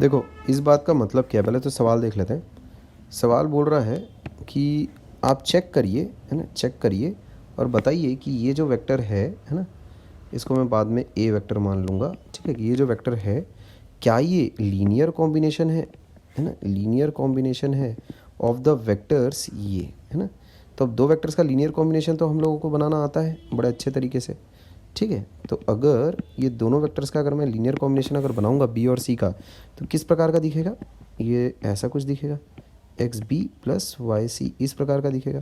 देखो इस बात का मतलब क्या है, पहले तो सवाल देख लेते हैं। सवाल बोल रहा है कि आप चेक करिए, है ना, चेक करिए और बताइए कि ये जो वेक्टर है ना, इसको मैं बाद में ए वेक्टर मान लूँगा, ठीक है। कि ये जो वेक्टर है क्या ये लीनियर कॉम्बिनेशन है ना, लीनियर कॉम्बिनेशन है ऑफ द वेक्टर्स ये, है ना। तो अब दो वेक्टर्स का लीनियर कॉम्बिनेशन तो हम लोगों को बनाना आता है बड़े अच्छे तरीके से, ठीक है। तो अगर ये दोनों वेक्टर्स का अगर मैं लीनियर कॉम्बिनेशन अगर बनाऊंगा बी और सी का, तो किस प्रकार का दिखेगा? ये ऐसा कुछ दिखेगा, x b plus y c, इस प्रकार का दिखेगा,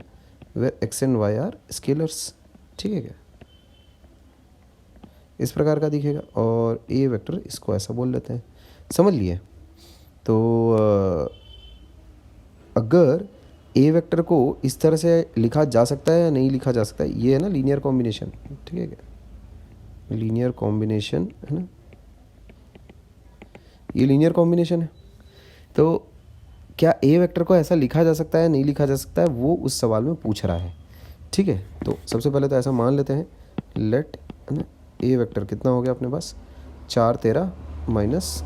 where x and y are scalars, ठीक है क्या, इस प्रकार का दिखेगा। और ए वेक्टर इसको ऐसा बोल लेते हैं, समझ लिए। तो अगर ए वेक्टर को इस तरह से लिखा जा सकता है या नहीं लिखा जा सकता है, ये है ना लीनियर कॉम्बिनेशन, ठीक है क्या, लीनियर कॉम्बिनेशन है ना, ये लीनियर कॉम्बिनेशन है। तो क्या ए वेक्टर को ऐसा लिखा जा सकता है नहीं लिखा जा सकता है, वो उस सवाल में पूछ रहा है, ठीक है। तो सबसे पहले तो ऐसा मान लेते हैं, लेट, है ना, ए वेक्टर कितना हो गया अपने पास, 4 13 माइनस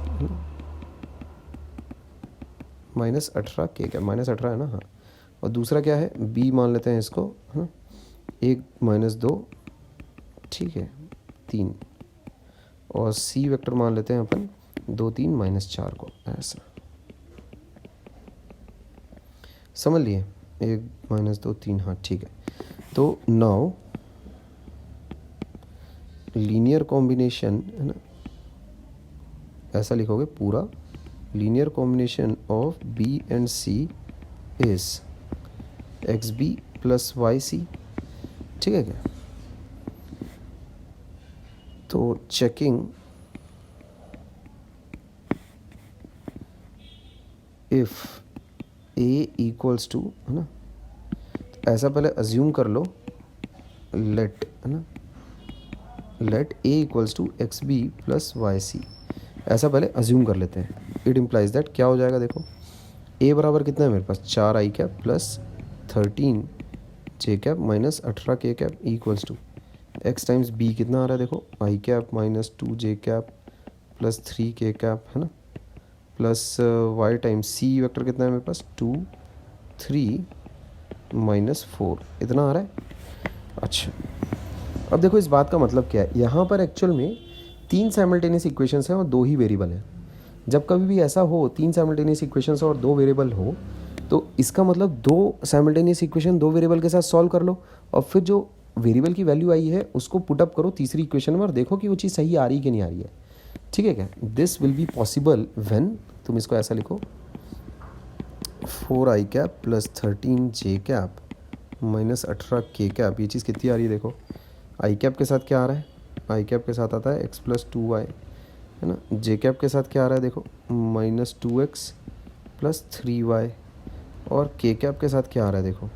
-18 के, क्या -18 है ना, हाँ। और दूसरा क्या है, बी मान लेते हैं इसको, हाँ, 1 -2, ठीक है, 3। और सी वेक्टर मान लेते हैं अपन 2 3 -4 को, ऐसा समझ लिए, 1 -2 3, हाँ ठीक है। तो नाउ लीनियर कॉम्बिनेशन, है ना, ऐसा लिखोगे पूरा, linear combination of b and c is x b plus y c, ठीक है क्या। तो checking if a equals to, है ना, तो ऐसा पहले अज्यूम कर लो, लेट, है ना, let a equals to x b plus y c, ऐसा पहले अज्यूम कर लेते हैं। इट इम्प्लाइज दैट क्या हो जाएगा, देखो ए बराबर कितना है मेरे पास, 4 i cap plus 13 j cap minus 18 k cap equals to x times b कितना आ रहा है, देखो i cap minus 2 j cap plus 3 k cap, है ना, plus y times c vector कितना है मेरे पास, 2 3 -4, इतना आ रहा है। अच्छा, अब देखो इस बात का मतलब क्या है, यहाँ पर एक्चुअल में 3 साइमल्टेनियस इक्वेशंस हैं और 2 ही वेरिएबल हैं। जब कभी भी ऐसा हो 3 साइमल्टेनियस इक्वेशंस और 2 वेरिएबल हो, तो इसका मतलब 2 साइमल्टेनियस इक्वेशन 2 वेरिएबल के साथ सॉल्व कर लो, और फिर जो वेरिएबल की वैल्यू आई है उसको पुटअप करो तीसरी इक्वेशन में और देखो कि वो चीज़ सही आ रही है कि नहीं आ रही है, ठीक है क्या। This will be possible when, तुम इसको ऐसा लिखो, 4 i cap plus 13 j cap minus 18 k cap, ये चीज़ कितनी आ रही है, देखो आई कैप के साथ क्या आ रहा है, आई कैप के साथ आता है एक्स प्लस 2y, है ना। जे कैप के साथ क्या आ रहा है, देखो -2x प्लस 3y, और के कैप के साथ क्या आ रहा है, देखो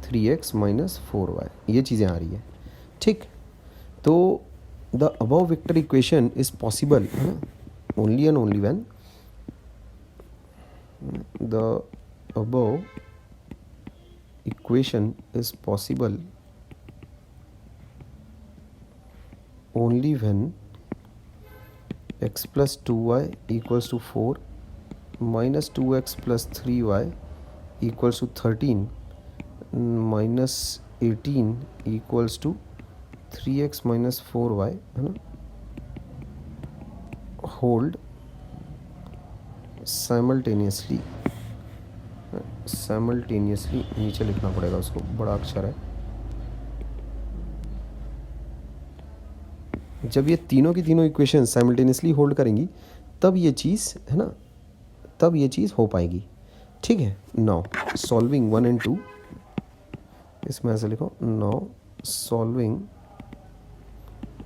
3x माइनस 4y, ये चीज़ें आ रही है, ठीक। तो the above vector equation is possible, है ना, only and only when the above equation is possible only when x plus 2y equals to 4 minus 2x plus 3y equals to 13 minus 18 equals to 3x minus 4y, है ना, hold simultaneously, simultaneously नीचे लिखना पड़ेगा उसको, बड़ा अक्षर है। जब ये तीनों की तीनों इक्वेशन साइमल्टेनियसली होल्ड करेंगी तब ये चीज़, है ना, तब ये चीज़ हो पाएगी, ठीक है। नाउ सॉल्विंग 1 and 2, इसमें ऐसे लिखो, नाउ सॉल्विंग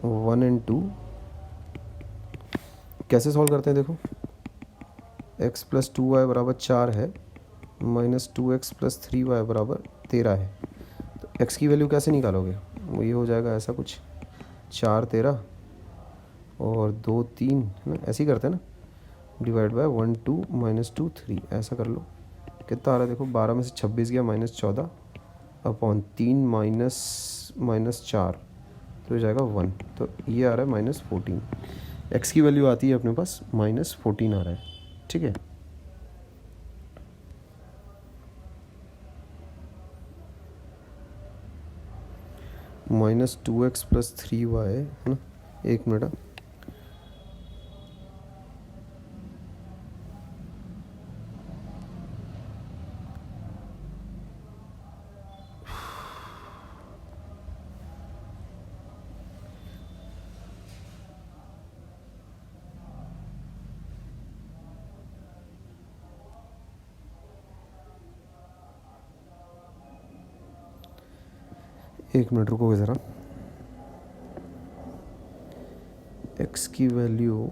1 and 2 कैसे सॉल्व करते हैं, देखो x प्लस 2y बराबर 4 है, माइनस 2x प्लस 3y बराबर 13 है। तो x की वैल्यू कैसे निकालोगे, वो ये हो जाएगा ऐसा कुछ, 4 13 और 2 3, है ना, ऐसे ही करते हैं ना, डिवाइड बाय 1 2 -2 3, ऐसा कर लो, कितना आ रहा है देखो, 12 में से 26 गया -14 अपॉन 3 -4, तो हो जाएगा 1, तो ये आ रहा है -14। एक्स की वैल्यू आती है अपने पास -14 आ रहा है, ठीक है। -2x + 3y है ना, 1 मिनट। एक मिनट रुको ज़रा, x की वैल्यू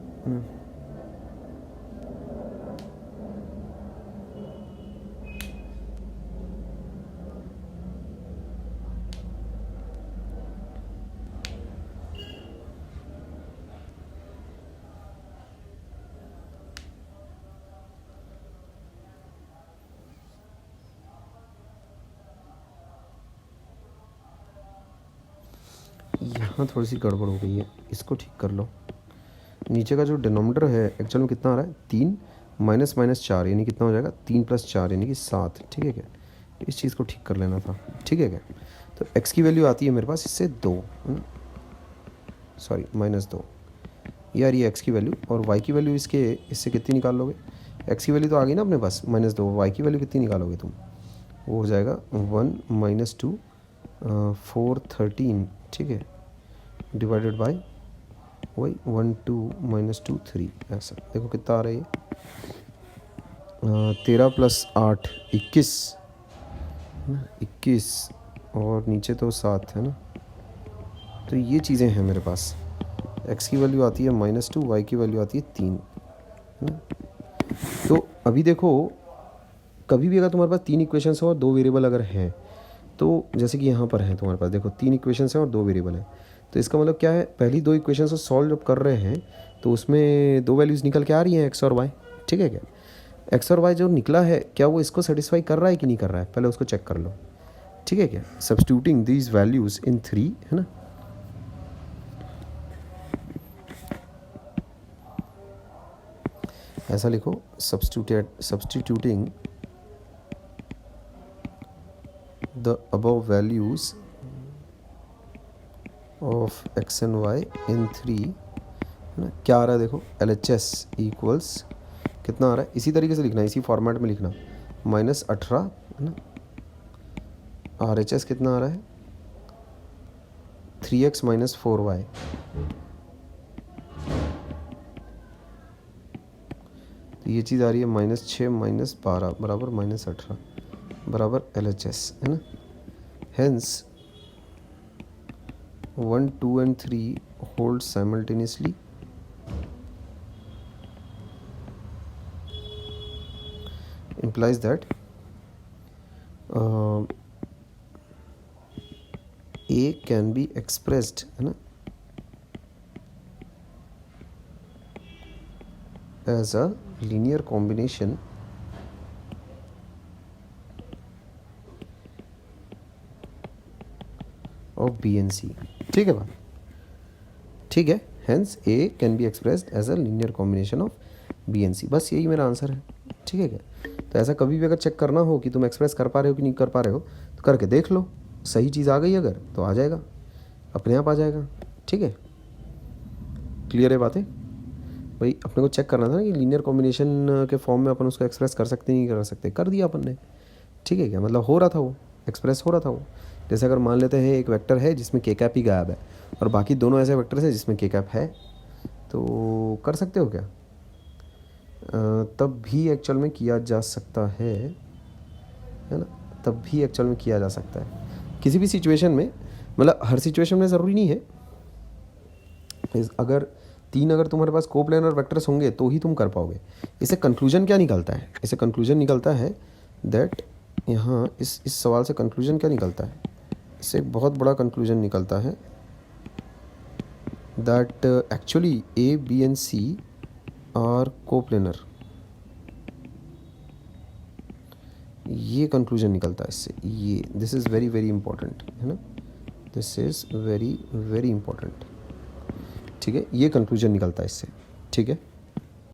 यहाँ थोड़ी सी गड़बड़ हो गई है, इसको ठीक कर लो। नीचे का जो डिनोमिनेटर है एक्चुअल में कितना आ रहा है, 3 -4 यानी कितना हो जाएगा, 3 + 4 यानी कि 7, ठीक है क्या। इस चीज़ को ठीक कर लेना था, ठीक है क्या। तो x की वैल्यू आती है मेरे पास इससे 2, सॉरी -2, ये आ रही है x की वैल्यू। और y की वैल्यू इससे कितनी निकाल लोगे, x की वैल्यू तो आ गई ना अपने पास -2, y की वैल्यू कितनी निकालोगे तुम, वो हो जाएगा 1 - 2 4 13, ठीक है, डिवाइडेड बाय वही 1 2 -2 3, ऐसा देखो कितना आ रहा है, 13 + 8 21 और नीचे तो 7 है ना। तो ये चीज़ें हैं मेरे पास, x की वैल्यू आती है -2, y की वैल्यू आती है 3, है ना। तो अभी देखो, कभी भी अगर तुम्हारे पास 3 इक्वेशंस हो और 2 वेरिएबल अगर हैं, तो जैसे कि यहाँ पर है तुम्हारे पास देखो 3 इक्वेशंस हैं और 2 वेरिएबल हैं, तो इसका मतलब क्या है, पहली 2 इक्वेशंस को सॉल्व जब कर रहे हैं तो उसमें 2 वैल्यूज़ निकल के आ रही हैं, x और y, ठीक है क्या। x और y जो निकला है, क्या वो इसको सेटिस्फाई कर रहा है कि नहीं कर रहा है, पहले उसको चेक कर लो, ठीक है क्या। सब्स्टिट्यूटिंग दीज वैल्यूज़ इन 3, है ना, ऐसा लिखो, substituting the above values of x and y इन 3, है ना, क्या आ रहा है देखो, LHS इक्वल्स कितना आ रहा है, इसी तरीके से लिखना है, इसी फॉर्मेट में लिखना, -18, है ना, RHS कितना आ रहा है 3x - 4y, तो ये चीज़ आ रही है -6 - 12 बराबर -18 बराबर LHS, है ना। Hence 1 2 and 3 hold simultaneously, implies that A can be expressed, है ना, as a linear combination of B and C, ठीक है बात, ठीक है। Hence A can be expressed as a linear combination of B and C, बस यही मेरा आंसर है, ठीक है क्या। तो ऐसा कभी भी अगर चेक करना हो कि तुम एक्सप्रेस कर पा रहे हो कि नहीं कर पा रहे हो, तो करके देख लो, सही चीज़ आ गई अगर तो आ जाएगा, अपने आप आ जाएगा, ठीक है। क्लियर है बातें भाई, अपने को चेक करना था ना कि लीनियर कॉम्बिनेशन के फॉर्म में अपन उसको एक्सप्रेस कर सकते नहीं कर सकते, कर दिया अपन ने, ठीक है क्या, मतलब हो रहा था वो, एक्सप्रेस हो रहा था वो। जैसे अगर मान लेते हैं एक वेक्टर है जिसमें के कैप ही गायब है और बाकी दोनों ऐसे वेक्टर्स हैं जिसमें के कैप है, तो कर सकते हो क्या, तब भी एक्चुअल में किया जा सकता है ना, तब भी एक्चुअल में किया जा सकता है किसी भी सिचुएशन में, मतलब हर सिचुएशन में ज़रूरी नहीं है। अगर तुम्हारे पास कोप्लेनर वेक्टर्स होंगे तो ही तुम कर पाओगे। इससे कंक्लूजन क्या निकलता है, इससे कंक्लूजन निकलता है दैट, यहाँ इस सवाल से कंक्लूजन क्या निकलता है, इससे एक बहुत बड़ा कंक्लूजन निकलता है that actually A, B and C are coplanar, ये कंक्लूजन निकलता है इससे, ये this is very very important, है ना, this is very very important, ठीक है, ये कंक्लूजन निकलता है इससे, ठीक है।